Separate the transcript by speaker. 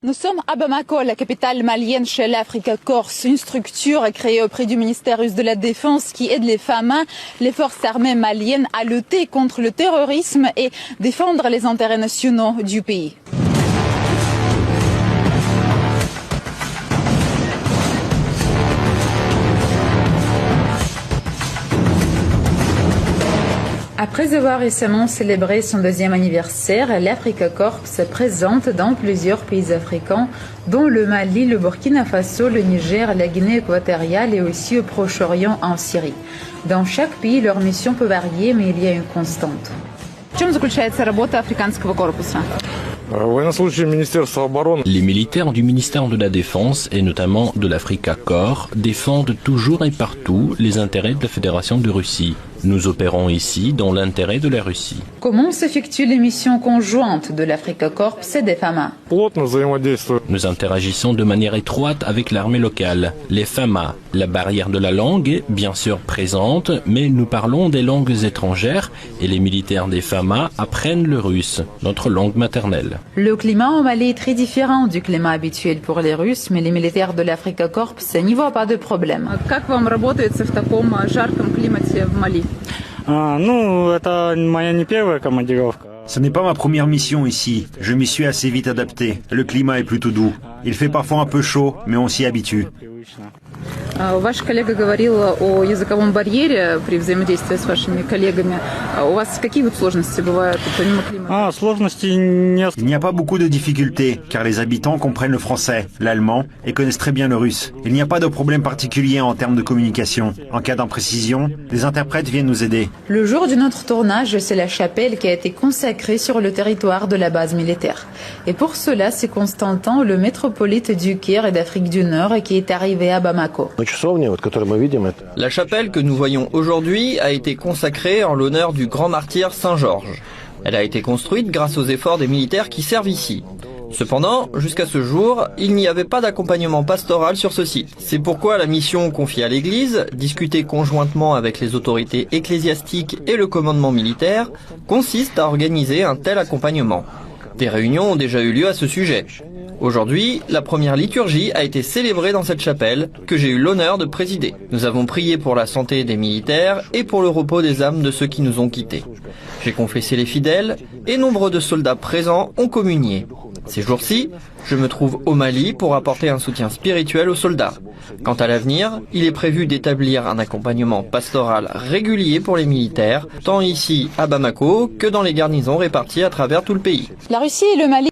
Speaker 1: Nous sommes à Bamako, la capitale malienne chez l'Africa Corps, une structure créée auprès du ministère russe de la Défense qui aide les femmes, les forces armées maliennes à lutter contre le terrorisme et défendre les intérêts nationaux du pays. Après avoir récemment célébré son 2e anniversaire, l'Africa Corps se présente dans plusieurs pays africains, dont le Mali, le Burkina Faso, le Niger, la Guinée équatoriale et aussi au Proche-Orient en Syrie. Dans chaque pays, leur mission peut varier, mais il y a une constante. В чем заключается работа африканского корпуса?
Speaker 2: Les militaires du ministère de la Défense et notamment de l'Africa Corps défendent toujours et partout les intérêts de la Fédération de Russie. Nous opérons ici dans l'intérêt de la Russie.
Speaker 1: Comment s'effectuent les missions conjointes de l'Africa Corps et des FAMA?
Speaker 2: Nous interagissons de manière étroite avec l'armée locale. Les FAMA, la barrière de la langue est bien sûr présente, mais nous parlons des langues étrangères et les militaires des FAMA apprennent le russe, notre langue maternelle.
Speaker 1: Le climat au Mali est très différent du climat habituel pour les Russes, mais les militaires de l'Africa Corps n'y voient pas de problème. Как вам работается в таком жарком климате в Мали?
Speaker 3: Ce n'est pas ma première mission ici. Je m'y suis assez vite adapté. Le climat est plutôt doux. Il fait parfois un peu chaud, mais on s'y habitue.
Speaker 1: Ваш коллега говорил о языковом барьере при взаимодействии с вашими коллегами. У вас какие вот сложности бывают помимо климата?
Speaker 3: Il n'y a pas beaucoup de difficultés, car les habitants comprennent le français, l'allemand et connaissent très bien le russe. Il n'y a pas de problème particulier en termes de communication. En cas d'imprécision, des interprètes viennent nous aider.
Speaker 1: Le jour de notre tournage, c'est la chapelle qui a été consacrée sur le territoire de la base militaire. Et pour cela, c'est Constantin, le métropolite du Caire et d'Afrique du Nord, qui est arrivé à Bamako.
Speaker 4: La chapelle que nous voyons aujourd'hui a été consacrée en l'honneur du grand martyr Saint-Georges. Elle a été construite grâce aux efforts des militaires qui servent ici. Cependant, jusqu'à ce jour, il n'y avait pas d'accompagnement pastoral sur ce site. C'est pourquoi la mission confiée à l'Église, discutée conjointement avec les autorités ecclésiastiques et le commandement militaire, consiste à organiser un tel accompagnement. Des réunions ont déjà eu lieu à ce sujet. Aujourd'hui, la première liturgie a été célébrée dans cette chapelle que j'ai eu l'honneur de présider. Nous avons prié pour la santé des militaires et pour le repos des âmes de ceux qui nous ont quittés. J'ai confessé les fidèles et nombre de soldats présents ont communié. Ces jours-ci, je me trouve au Mali pour apporter un soutien spirituel aux soldats. Quant à l'avenir, il est prévu d'établir un accompagnement pastoral régulier pour les militaires, tant ici à Bamako que dans les garnisons réparties à travers tout le pays.
Speaker 1: La Russie et le Mali